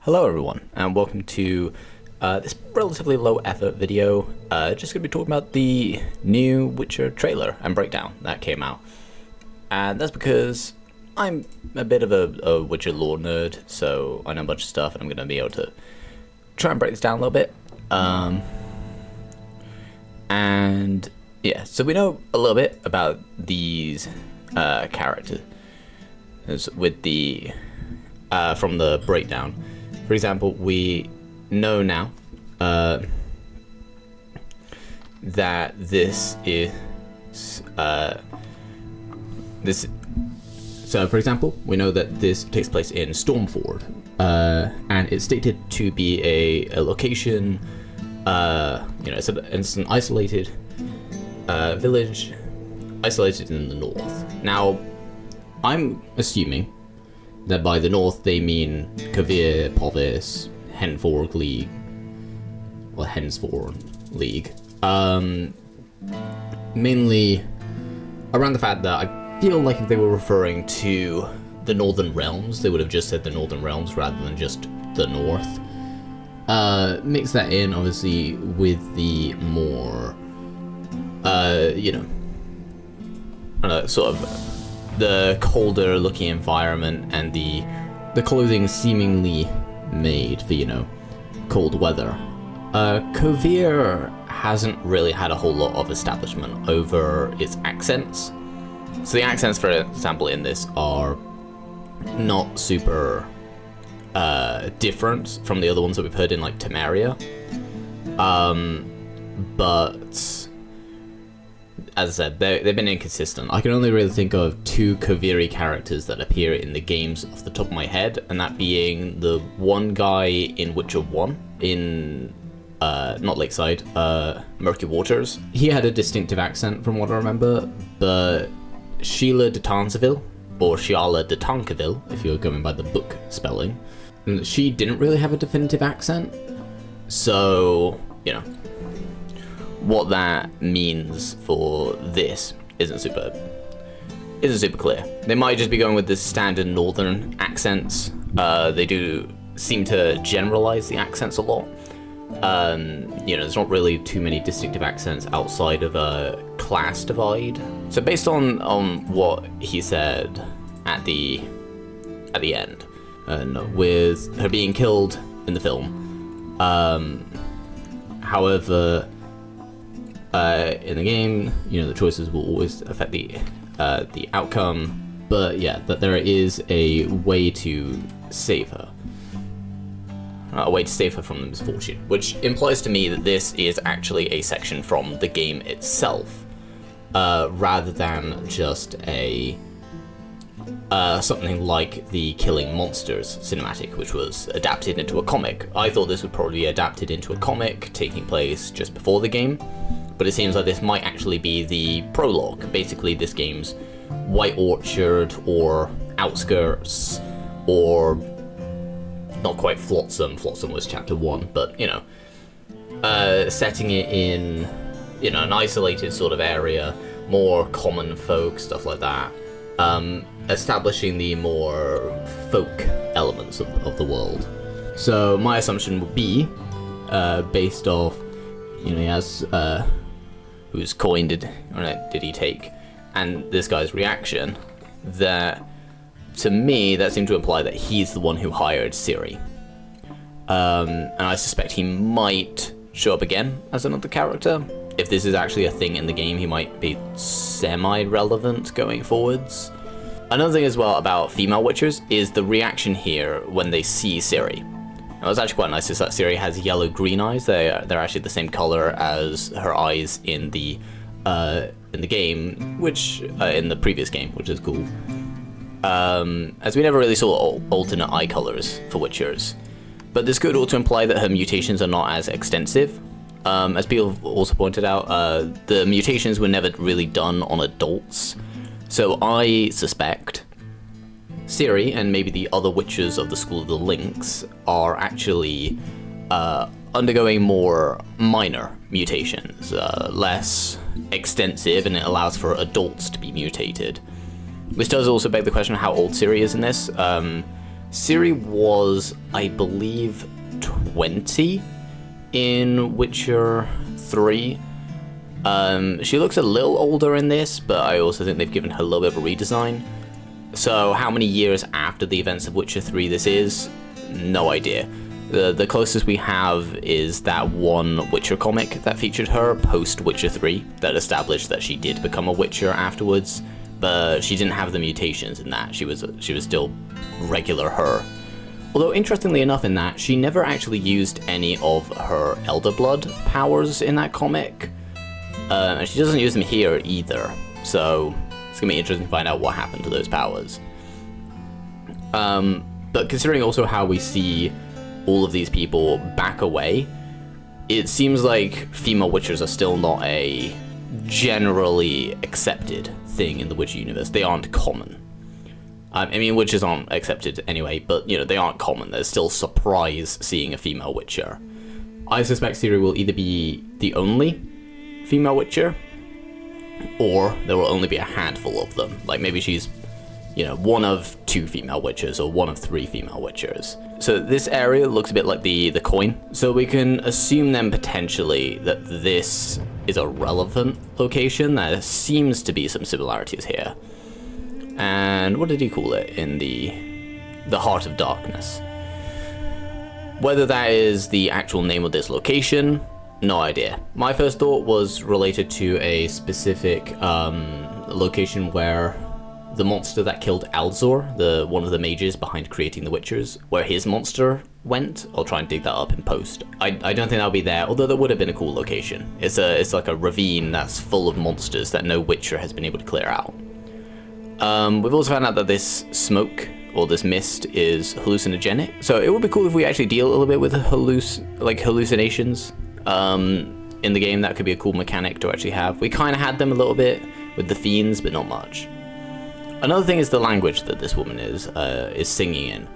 Hello everyone, and welcome to this relatively low effort video. Just going to be talking about the new Witcher trailer and breakdown that came out. And that's because I'm a bit of a Witcher lore nerd, so I know a bunch of stuff and I'm going to be able to try and break this down a little bit. And yeah, so we know a little bit about these characters with the from the breakdown. For example, we know now that this is So, for example, we know that this takes place in Stormford, and it's stated to be a location. It's an isolated village, isolated in the north. Now, I'm assuming that by the north they mean Kovir, Povis, Henforth League, or Hensford League. Mainly around the fact that I feel like if they were referring to the Northern Realms, they would have just said the Northern Realms rather than just the North. Mix that in, obviously, with the more, sort of the colder looking environment and the clothing seemingly made for, cold weather. Kovir hasn't really had a whole lot of establishment over its accents. So the accents, for example, in this are not super different from the other ones that we've heard in like Temeria. But as I said, they've been inconsistent. I can only really think of two Koviri characters that appear in the games off the top of my head, and that being the one guy in Witcher 1 in not Lakeside, Murky Waters. He had a distinctive accent from what I remember, but Sheila de Tanseville, or Shiala de Tankeville, if you're going by the book spelling, she didn't really have a definitive accent. So, what that means for this isn't super clear. They might just be going with the standard northern accents. They do seem to generalize the accents a lot. There's not really too many distinctive accents outside of a class divide. So based on what he said at the end, with her being killed in the film, however, in the game, the choices will always affect the outcome. But yeah, that there is a way to save her. A way to save her from the misfortune, which implies to me that this is actually a section from the game itself, rather than just a something like the Killing Monsters cinematic, which was adapted into a comic. I thought this would probably be adapted into a comic taking place just before the game, but it seems like this might actually be the prologue, basically this game's White Orchard or outskirts, or not quite Flotsam. Flotsam was chapter 1, but setting it in an isolated sort of area, more common folk, stuff like that, establishing the more folk elements of the world. So my assumption would be, based off, he has whose coin did he take, and this guy's reaction, that to me, that seemed to imply that he's the one who hired Ciri. And I suspect he might show up again as another character. If this is actually a thing in the game, he might be semi-relevant going forwards. Another thing as well about female Witchers is the reaction here when they see Ciri. Now, it's actually quite nice is that Ciri has yellow-green eyes. They're actually the same color as her eyes in the game, which in the previous game, which is cool. As we never really saw alternate eye colors for Witchers. But this could also imply that her mutations are not as extensive. As people have also pointed out, the mutations were never really done on adults. So I suspect Ciri and maybe the other Witchers of the School of the Lynx are actually undergoing more minor mutations, less extensive, and it allows for adults to be mutated. Which does also beg the question of how old Ciri is in this. Ciri was, I believe, 20 in Witcher 3. She looks a little older in this, but I also think they've given her a little bit of a redesign. So how many years after the events of Witcher 3 this is, no idea. The closest we have is that one Witcher comic that featured her post Witcher 3 that established that she did become a Witcher afterwards, but she didn't have the mutations in that. She was still regular her. Although interestingly enough in that, she never actually used any of her Elder Blood powers in that comic. And she doesn't use them here either, so it's gonna be interesting to find out what happened to those powers. But considering also how we see all of these people back away, it seems like female witchers are still not a generally accepted thing in the Witcher universe. They aren't common. I mean, witches aren't accepted anyway, but, you know, they aren't common. There's still surprise seeing a female witcher. I suspect Ciri will either be the only female witcher, or there will only be a handful of them. Like, maybe she's, you know, one of 2 female witchers, or one of 3 female witchers. So this area looks a bit like the coin. So we can assume then potentially that this is a relevant location. There seems to be some similarities here. And what did he call it in the Heart of Darkness? Whether that is the actual name of this location, no idea. My first thought was related to a specific location where the monster that killed Alzor, one of the mages behind creating the Witchers, where his monster went. I'll try and dig that up in post. I don't think that'll be there, although that would have been a cool location. It's like a ravine that's full of monsters that no Witcher has been able to clear out. We've also found out that this smoke, or this mist, is hallucinogenic. So it would be cool if we actually deal a little bit with hallucinations in the game. That could be a cool mechanic to actually have. We kind of had them a little bit with the fiends, but not much. Another thing is the language that this woman is singing in.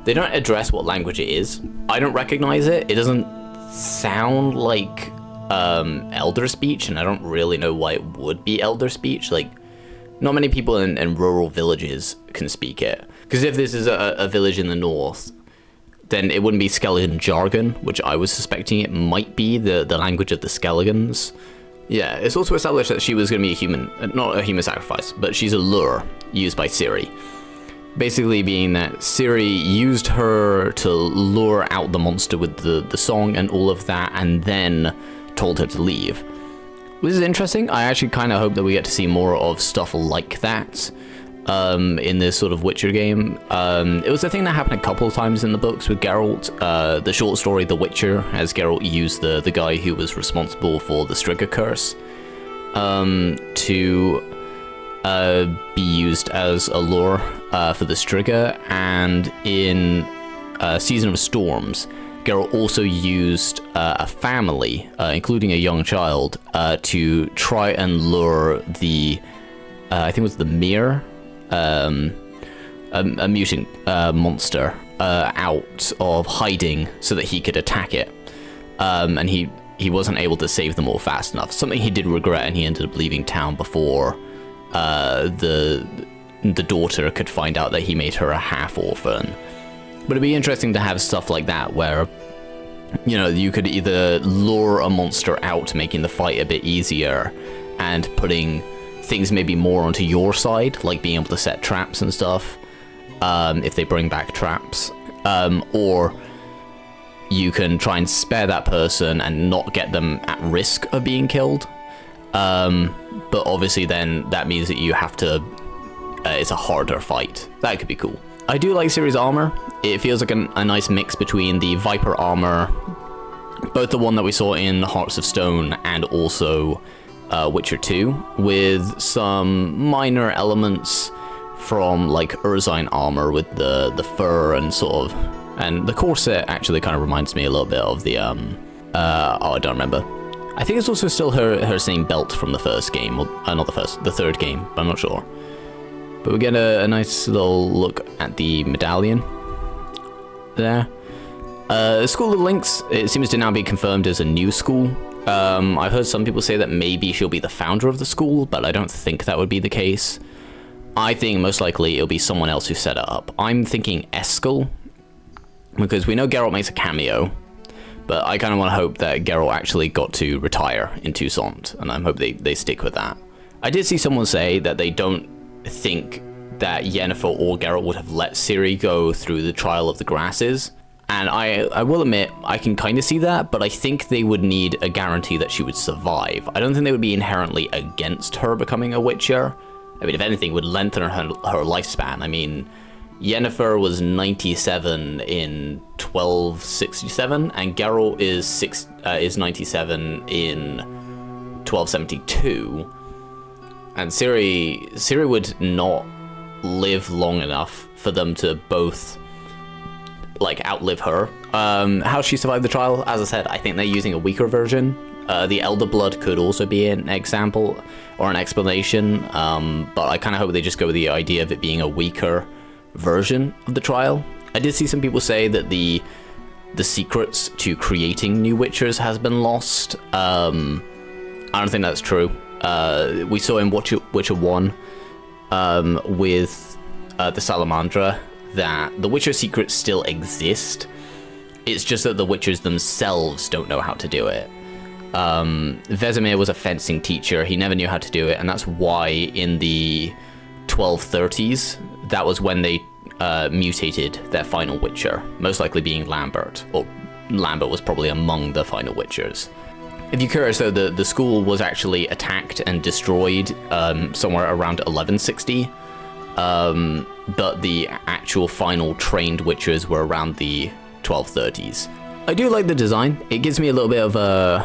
They don't address what language it is. I don't recognize it. It doesn't sound like Elder speech, and I don't really know why it would be Elder speech. Like, not many people in rural villages can speak it. Because if this is a village in the north, then it wouldn't be skeleton jargon, which I was suspecting it might be the language of the skeletons. Yeah, it's also established that she was going to be a human, not a human sacrifice, but she's a lure used by Ciri. Basically being that Ciri used her to lure out the monster with the song and all of that, and then told her to leave. This is interesting. I actually kind of hope that we get to see more of stuff like that in this sort of Witcher game. It was a thing that happened a couple of times in the books with Geralt. The short story The Witcher, as Geralt used the guy who was responsible for the Striga curse to be used as a lure for the Striga, and in Season of Storms, Geralt also used a family, including a young child, to try and lure the, I think it was the Mir, a mutant monster, out of hiding so that he could attack it. And he wasn't able to save them all fast enough. Something he did regret, and he ended up leaving town before the daughter could find out that he made her a half-orphan. But it'd be interesting to have stuff like that where, you know, you could either lure a monster out, making the fight a bit easier, and putting things maybe more onto your side, like being able to set traps and stuff, if they bring back traps, or you can try and spare that person and not get them at risk of being killed. But obviously then that means that you have to, it's a harder fight. That could be cool. I do like Ciri's armor. It feels like a nice mix between the Viper armor, both the one that we saw in Hearts of Stone and also Witcher 2, with some minor elements from like Urzine armor with the fur and sort of, and the corset actually kind of reminds me a little bit of the oh, I don't remember. I think it's also still her same belt from the first game, or not the third game, but I'm not sure. But we get a nice little look at the medallion there. The School of Lynx, it seems to now be confirmed as a new school. I've heard some people say that maybe she'll be the founder of the school, but I don't think that would be the case. I think most likely it'll be someone else who set it up. I'm thinking Eskel, because we know Geralt makes a cameo, but I kind of want to hope that Geralt actually got to retire in Toussaint, and I hope they stick with that. I did see someone say that they don't think that Yennefer or Geralt would have let Ciri go through the Trial of the Grasses, and I will admit, I can kind of see that, but I think they would need a guarantee that she would survive. I don't think they would be inherently against her becoming a Witcher. I mean, if anything, it would lengthen her lifespan. I mean, Yennefer was 97 in 1267, and Geralt is 97 in 1272. And Ciri would not live long enough for them to both like outlive her. How she survived the trial, as I said, I think they're using a weaker version. The Elder Blood could also be an example or an explanation, but I kind of hope they just go with the idea of it being a weaker version of the trial. I did see some people say that the secrets to creating new Witchers has been lost. I don't think that's true. We saw in Witcher 1 with the Salamandra that the Witcher secrets still exist. It's just that the Witchers themselves don't know how to do it. Vesemir was a fencing teacher. He never knew how to do it, and that's why in the 1230s, that was when they mutated their final Witcher, most likely being Lambert, or Lambert was probably among the final Witchers. If you're curious though, the school was actually attacked and destroyed somewhere around 1160, but the actual final trained Witchers were around the 1230s. I do like the design. It gives me a little bit of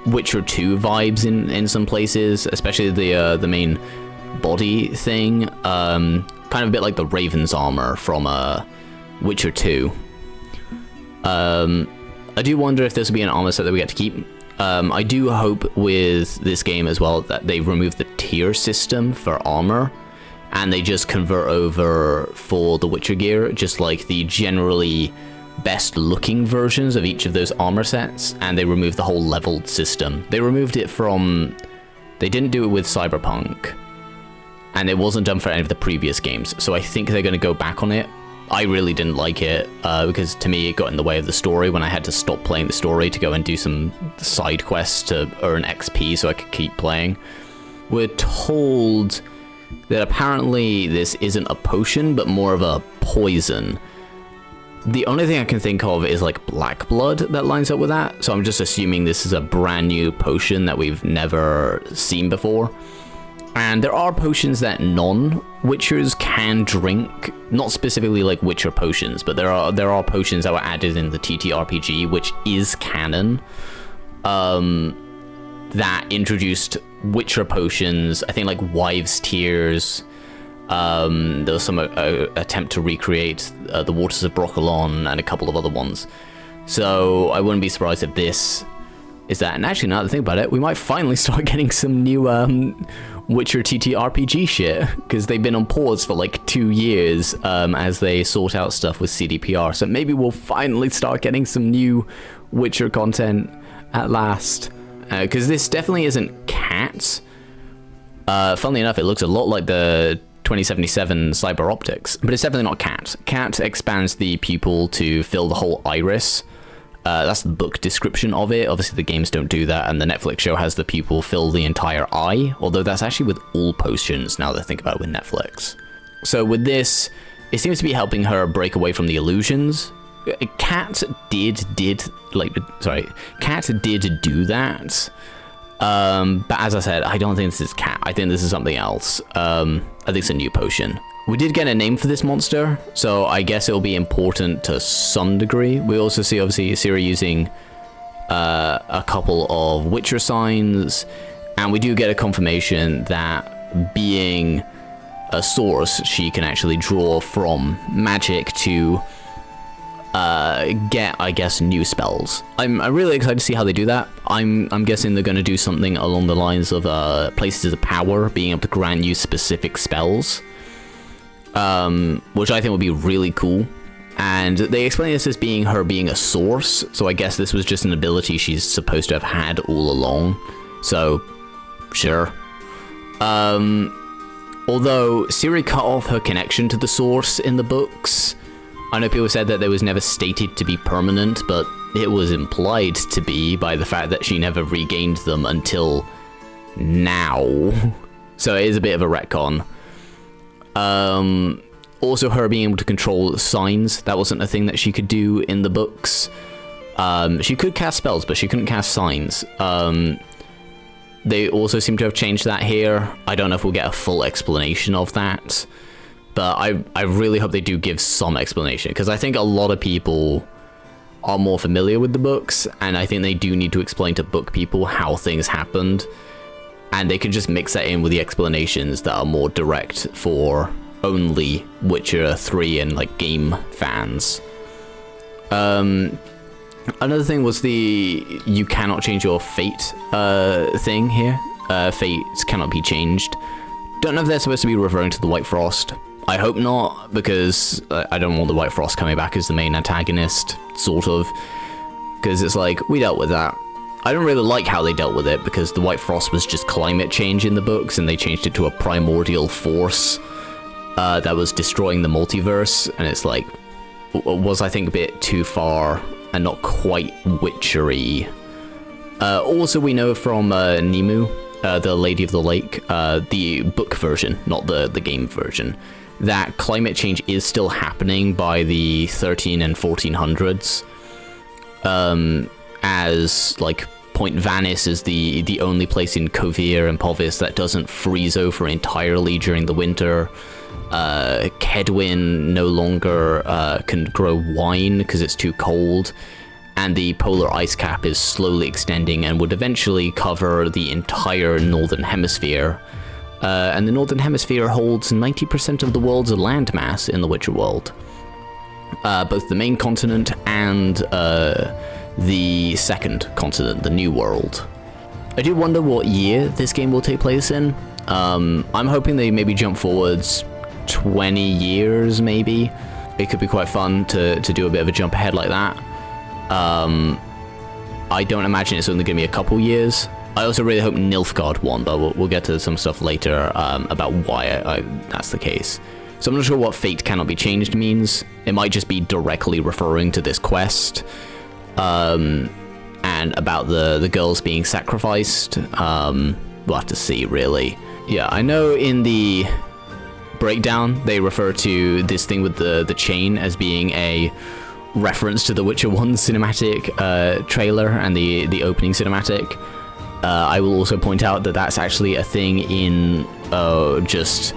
Witcher 2 vibes in some places, especially the main body thing. Kind of a bit like the Raven's armor from Witcher 2. I do wonder if this will be an armor set that we get to keep. I do hope with this game as well that they remove the tier system for armor, and they just convert over for the Witcher gear, just like the generally best looking versions of each of those armor sets, and they removed the whole leveled system. They removed it from... They didn't do it with Cyberpunk, and it wasn't done for any of the previous games, so I think they're going to go back on it. I really didn't like it, because to me it got in the way of the story when I had to stop playing the story to go and do some side quests to earn XP so I could keep playing. We're told that apparently this isn't a potion, but more of a poison. The only thing I can think of is like black blood that lines up with that, so I'm just assuming this is a brand new potion that we've never seen before. And there are potions that non-Witchers can drink, not specifically like Witcher potions, but there are potions that were added in the TTRPG, which is canon, that introduced Witcher potions, I think like Wives' Tears. There was some attempt to recreate the Waters of Broccolon and a couple of other ones. So I wouldn't be surprised if this is that. And actually, now that I think about it, we might finally start getting some new Witcher TTRPG shit, because they've been on pause for like 2 years as they sort out stuff with CDPR. So maybe we'll finally start getting some new Witcher content at last. Because this definitely isn't Cat. Funnily enough, it looks a lot like the 2077 Cyber Optics, but it's definitely not Cat. Cat expands the pupil to fill the whole iris. That's the book description of it. Obviously the games don't do that, and the Netflix show has the pupil fill the entire eye, although that's actually with all potions now that I think about it with Netflix. So with this, it seems to be helping her break away from the illusions. Cat did do that. But as I said, I don't think this is Cat. I think this is something else. I think it's a new potion. We did get a name for this monster, so I guess it'll be important to some degree. We also see, obviously, Ciri using a couple of Witcher signs, and we do get a confirmation that being a source, she can actually draw from magic to get, I guess, new spells. I'm really excited to see how they do that. I'm guessing they're going to do something along the lines of places of power, being able to grant you specific spells. Which I think would be really cool. And they explain this as being her being a source, so I guess this was just an ability she's supposed to have had all along. So, sure. Although Ciri cut off her connection to the Source in the books. I know people said that it was never stated to be permanent, but it was implied to be by the fact that she never regained them until now. So it is a bit of a retcon. Also, her being able to control signs, that wasn't a thing that she could do in the books. She could cast spells, but she couldn't cast signs. They also seem to have changed that here. I don't know if we'll get a full explanation of that, but I really hope they do give some explanation, because I think a lot of people are more familiar with the books, and I think they do need to explain to book people how things happened, and they could just mix that in with the explanations that are more direct for only Witcher 3 and like game fans. Another thing was the you cannot change your fate thing here. Fates cannot be changed. Don't know if they're supposed to be referring to the White Frost. I hope not, because I don't want the White Frost coming back as the main antagonist, sort of. Because it's like, we dealt with that. I don't really like how they dealt with it, because the White Frost was just climate change in the books, and they changed it to a primordial force that was destroying the multiverse, and it's like, was I think a bit too far and not quite witchery. Also, we know from Nimue, the Lady of the Lake, the book version, not the game version, that climate change is still happening by the 13 and 1400s. As like Point Vanis is the only place in Kovir and Povis that doesn't freeze over entirely during the winter. Kedwin no longer can grow wine because it's too cold, and the polar ice cap is slowly extending and would eventually cover the entire northern hemisphere. And the northern hemisphere holds 90% of the world's landmass in the Witcher world. Both the main continent and the second continent, the New World. I do wonder what year this game will take place in. I'm hoping they maybe jump forwards 20 years, maybe. It could be quite fun to do a bit of a jump ahead like that. I don't imagine it's only going to be a couple years. I also really hope Nilfgaard won, but we'll get to some stuff later about why that's the case. So I'm not sure what Fate Cannot Be Changed means. It might just be directly referring to this quest, and about the girls being sacrificed. We'll have to see, really. Yeah, I know in the breakdown they refer to this thing with the chain as being a reference to the Witcher 1 cinematic trailer and the opening cinematic. I will also point out that that's actually a thing in just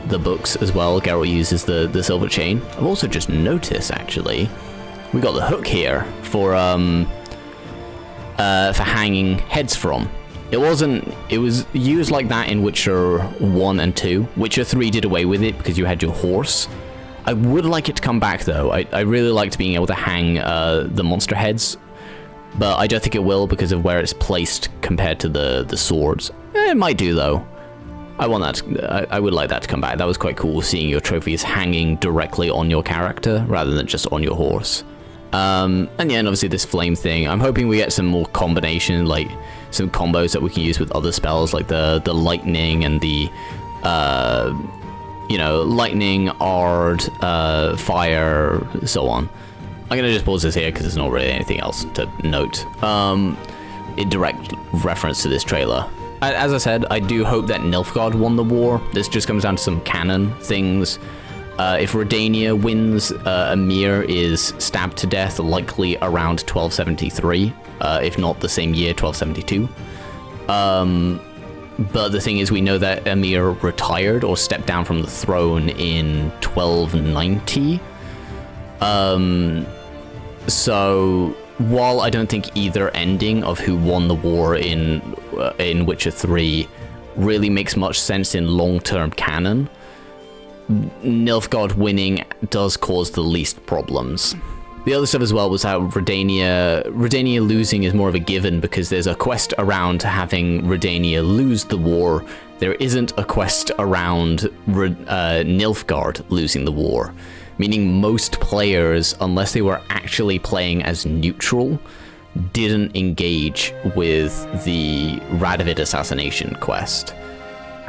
the books as well. Geralt uses the silver chain. I've also just noticed, actually, we got the hook here for hanging heads from. It was used like that in Witcher 1 and 2. Witcher 3 did away with it because you had your horse. I would like it to come back, though. I really liked being able to hang the monster heads, but I don't think it will because of where it's placed compared to the swords. It might do, though. I want that. I would like that to come back. That was quite cool, seeing your trophies hanging directly on your character rather than just on your horse. And yeah, and obviously this flame thing. I'm hoping we get some more combination, like some combos that we can use with other spells, like the lightning and the lightning, Ard, fire, so on. I'm gonna just pause this here because there's not really anything else to note. In direct reference to this trailer. As I said, I do hope that Nilfgaard won the war. This just comes down to some canon things. If Redania wins, Emir is stabbed to death, likely around 1273, if not the same year, 1272. But the thing is, we know that Emir retired or stepped down from the throne in 1290. So while I don't think either ending of who won the war in Witcher 3 really makes much sense in long-term canon, Nilfgaard winning does cause the least problems. The other stuff as well was how Redania losing is more of a given because there's a quest around having Redania lose the war. There isn't a quest around Nilfgaard losing the war, meaning most players, unless they were actually playing as neutral, didn't engage with the Radovid assassination quest.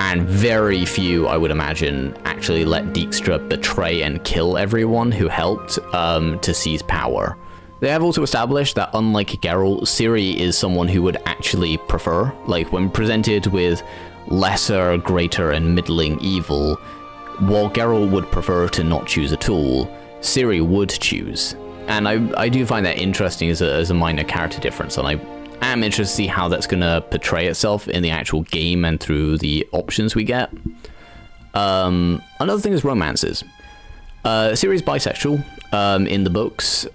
and very few, I would imagine, actually let Dijkstra betray and kill everyone who helped to seize power. They have also established that, unlike Geralt, Ciri is someone who would actually prefer, like, when presented with lesser, greater, and middling evil, while Geralt would prefer to not choose at all, Ciri would choose. And I do find that interesting as a minor character difference, and I am interested to see how that's going to portray itself in the actual game and through the options we get. Another thing is romances. Ciri's bisexual in the books.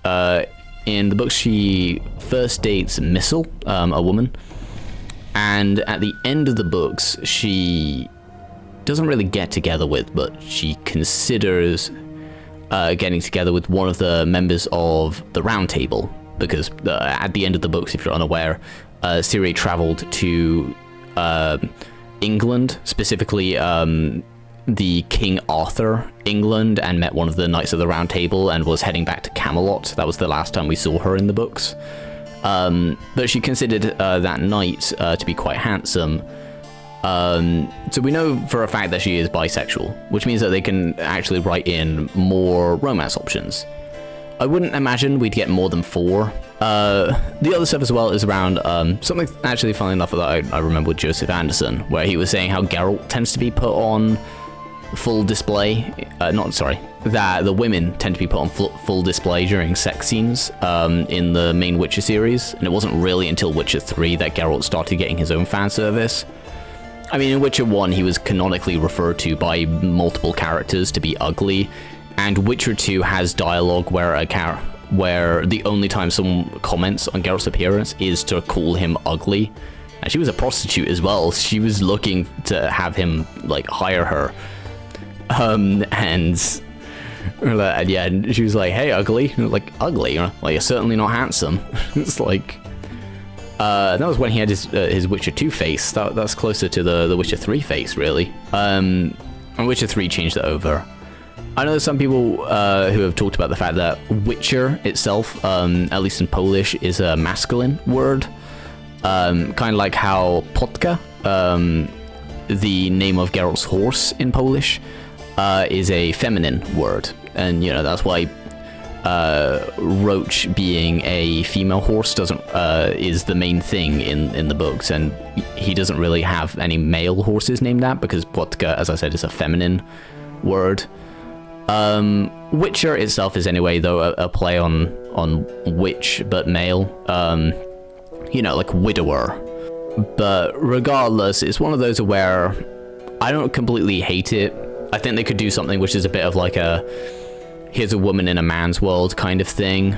In the books, she first dates Missile, a woman, and at the end of the books, she doesn't really get together with, but she considers getting together with one of the members of the Round Table, because at the end of the books, if you're unaware, Ciri traveled to England, specifically the King Arthur England, and met one of the Knights of the Round Table and was heading back to Camelot. That was the last time we saw her in the books. But she considered that knight to be quite handsome. So we know for a fact that she is bisexual, which means that they can actually write in more romance options. I wouldn't imagine we'd get more than 4. The other stuff as well is around something actually funny enough that I remember with Joseph Anderson, where he was saying how Geralt tends to be put on full display, that the women tend to be put on full display during sex scenes in the main Witcher series, and it wasn't really until Witcher 3 that Geralt started getting his own fan service. I mean, in Witcher 1, he was canonically referred to by multiple characters to be ugly, and Witcher 2 has dialogue where the only time someone comments on Geralt's appearance is to call him ugly. And she was a prostitute as well. She was looking to have him, like, hire her. And yeah, she was like, "Hey, ugly." Like, ugly? Well, you're certainly not handsome. It's like... that was when he had his Witcher 2 face. That's closer to the Witcher 3 face, really. And Witcher 3 changed it over. I know some people who have talked about the fact that Witcher itself, at least in Polish, is a masculine word. Kind of like how Potka, the name of Geralt's horse in Polish, is a feminine word. And, you know, that's why Roach being a female horse is the main thing in the books, and he doesn't really have any male horses named that, because Płotka, as I said, is a feminine word. Witcher itself is anyway, though, a play on witch but male, you know, like widower. But regardless, it's one of those where I don't completely hate it. I think they could do something which is a bit of like a here's a woman in a man's world kind of thing,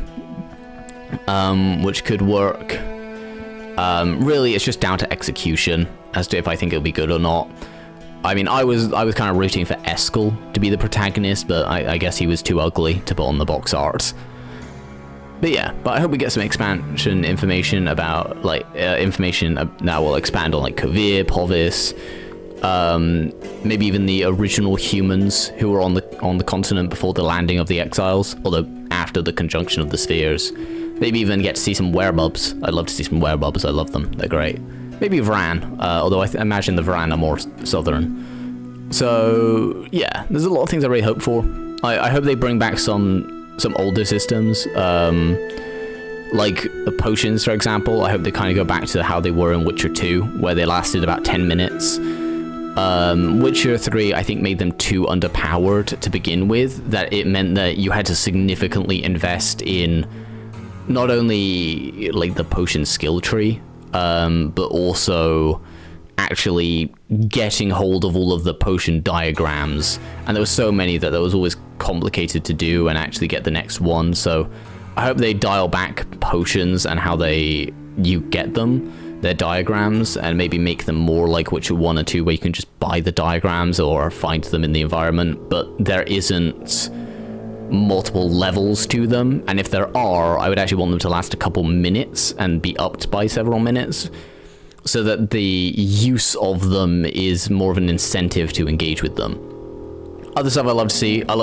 which could work. Really, it's just down to execution as to if I think it'll be good or not. I mean, I was kind of rooting for Eskel to be the protagonist, but I guess he was too ugly to put on the box art. But yeah, but I hope we get some expansion information about, like, information that will expand on, like, Kovir, Povis, maybe even the original humans who were on the continent before the landing of the exiles, although after the conjunction of the spheres. Maybe even get to see some werebubs. I'd love to see some werebubs. I love them. They're great. Maybe Vran, although I imagine the Vran are more southern. So yeah, there's a lot of things I really hope for. I hope they bring back some older systems, like potions, for example. I hope they kind of go back to how they were in Witcher 2, where they lasted about 10 minutes. Witcher 3, I think, made them too underpowered to begin with, that it meant that you had to significantly invest in not only, like, the potion skill tree, but also actually getting hold of all of the potion diagrams. And there were so many that was always complicated to do and actually get the next one. So I hope they dial back potions and how you get them, their diagrams, and maybe make them more like Witcher 1 or 2, where you can just buy the diagrams or find them in the environment, but there isn't multiple levels to them. And if there are, I would actually want them to last a couple minutes and be upped by several minutes, so that the use of them is more of an incentive to engage with them. Other stuff I love to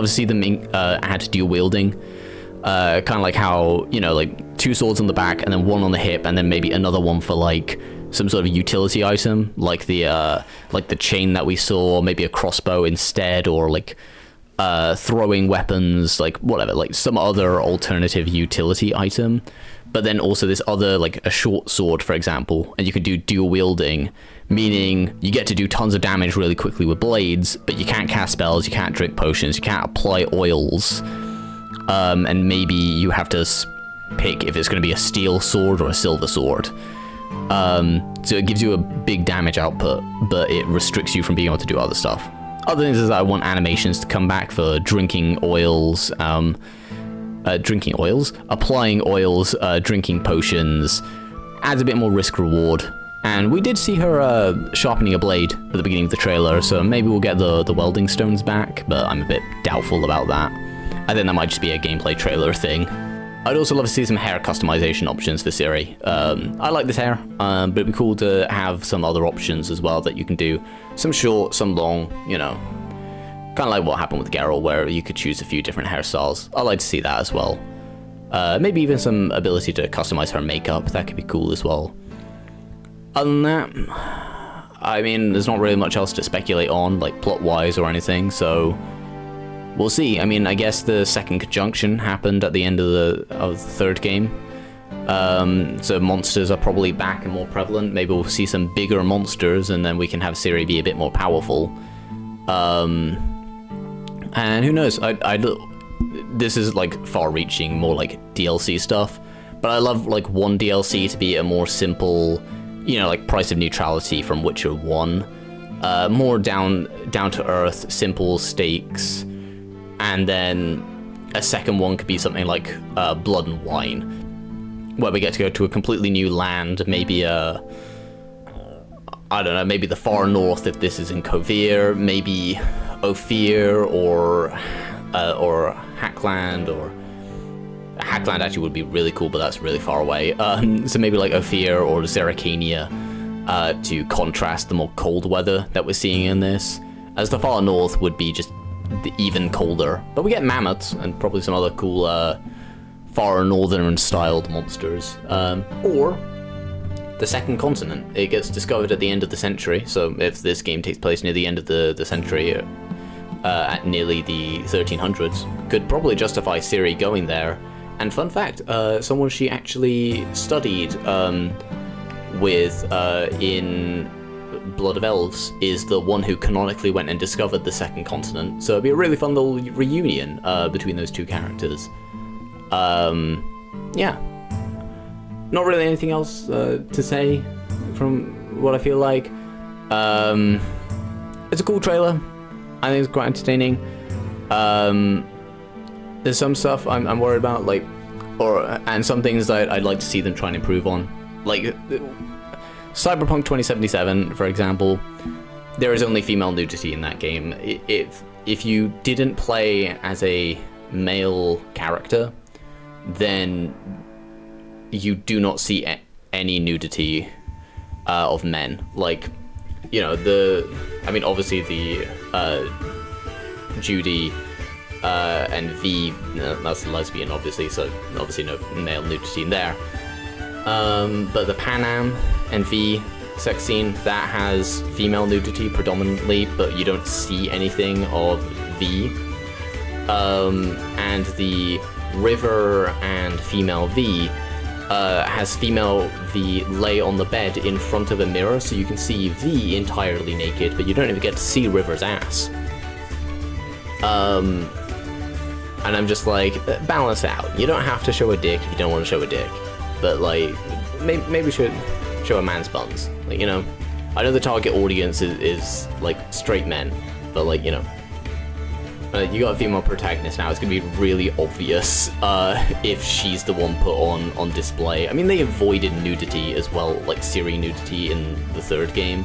see them add dual wielding, kind of like how, you know, like 2 swords on the back and then 1 on the hip, and then maybe another one for, like, some sort of utility item, like the chain that we saw, maybe a crossbow instead, or like throwing weapons, like whatever, like some other alternative utility item. But then also this other, like a short sword, for example, and you can do dual wielding, meaning you get to do tons of damage really quickly with blades, but you can't cast spells, you can't drink potions, you can't apply oils, and maybe you have to pick if it's going to be a steel sword or a silver sword. So it gives you a big damage output, but it restricts you from being able to do other stuff. Other things is that I want animations to come back for drinking oils, applying oils, drinking potions, adds a bit more risk reward. And we did see her sharpening a blade at the beginning of the trailer, so maybe we'll get the welding stones back, but I'm a bit doubtful about that. I think that might just be a gameplay trailer thing. I'd also love to see some hair customization options for Ciri. I like this hair, but it'd be cool to have some other options as well that you can do. Some short, some long, you know. Kind of like what happened with Geralt, where you could choose a few different hairstyles. I'd like to see that as well. Maybe even some ability to customize her makeup. That could be cool as well. Other than that, I mean, there's not really much else to speculate on, like plot-wise or anything, so we'll see. I mean, I guess the second conjunction happened at the end of the third game. So monsters are probably back and more prevalent. Maybe we'll see some bigger monsters, and then we can have Ciri be a bit more powerful. And who knows? This is like far-reaching, more like DLC stuff. But I love like one DLC to be a more simple, you know, like Price of Neutrality from Witcher 1. More down to earth, simple stakes. And then a second one could be something like Blood and Wine, where we get to go to a completely new land, maybe I don't know, maybe the far north if this is in Kovir, maybe Ophir or Hackland, or Hackland actually would be really cool, but that's really far away. So maybe like Ophir or Zerrikania to contrast the more cold weather that we're seeing in this, as the far north would be just even colder. But we get mammoths and probably some other cool far northern styled monsters. Or the second continent. It gets discovered at the end of the century, so if this game takes place near the end of the century, at nearly the 1300s, could probably justify Ciri going there. And fun fact, someone she actually studied with in Blood of Elves is the one who canonically went and discovered the second continent, so it'd be a really fun little reunion between those two characters. Yeah. Not really anything else to say from what I feel like. It's a cool trailer. I think it's quite entertaining. There's some stuff I'm worried about, like, and some things that I'd like to see them try and improve on. Like, Cyberpunk 2077, for example, there is only female nudity in that game. If you didn't play as a male character, then you do not see any nudity of men. Like, you know, obviously the Judy and V, that's lesbian, obviously, so obviously no male nudity in there. But the Panam and V sex scene, that has female nudity predominantly, but you don't see anything of V. And the River and female V has female V lay on the bed in front of a mirror, so you can see V entirely naked, but you don't even get to see River's ass. And I'm just like, balance out. You don't have to show a dick if you don't want to show a dick, but like, maybe should show a man's buns. Like, you know, I know the target audience is like straight men, but like, you know, you got a female protagonist now. It's gonna be really obvious if she's the one put on display. I mean, they avoided nudity as well, like Ciri nudity in the third game.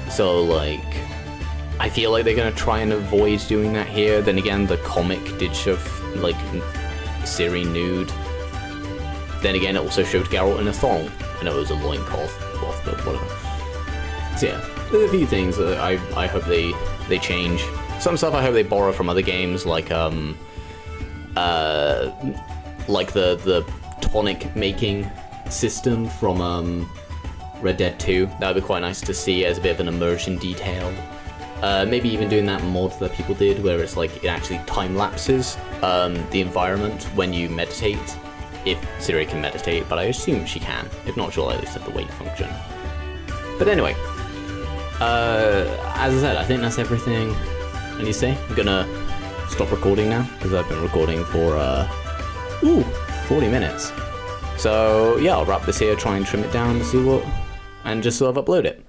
So like, I feel like they're gonna try and avoid doing that here. Then again, the comic did show like Ciri nude. Then again, it also showed Geralt in a thong. I know it was a loincloth, but whatever. So yeah, there's a few things that I hope they change. Some stuff I hope they borrow from other games, like the tonic making system from Red Dead 2. That would be quite nice to see as a bit of an immersion detail. Maybe even doing that mod that people did where it's like it actually time lapses the environment when you meditate. If Siri can meditate, but I assume she can. If not, she'll at least have the wait function. But anyway, as I said, I think that's everything I need to say. I'm gonna stop recording now because I've been recording for 40 minutes. So yeah, I'll wrap this here, try and trim it down to see what, and just sort of upload it.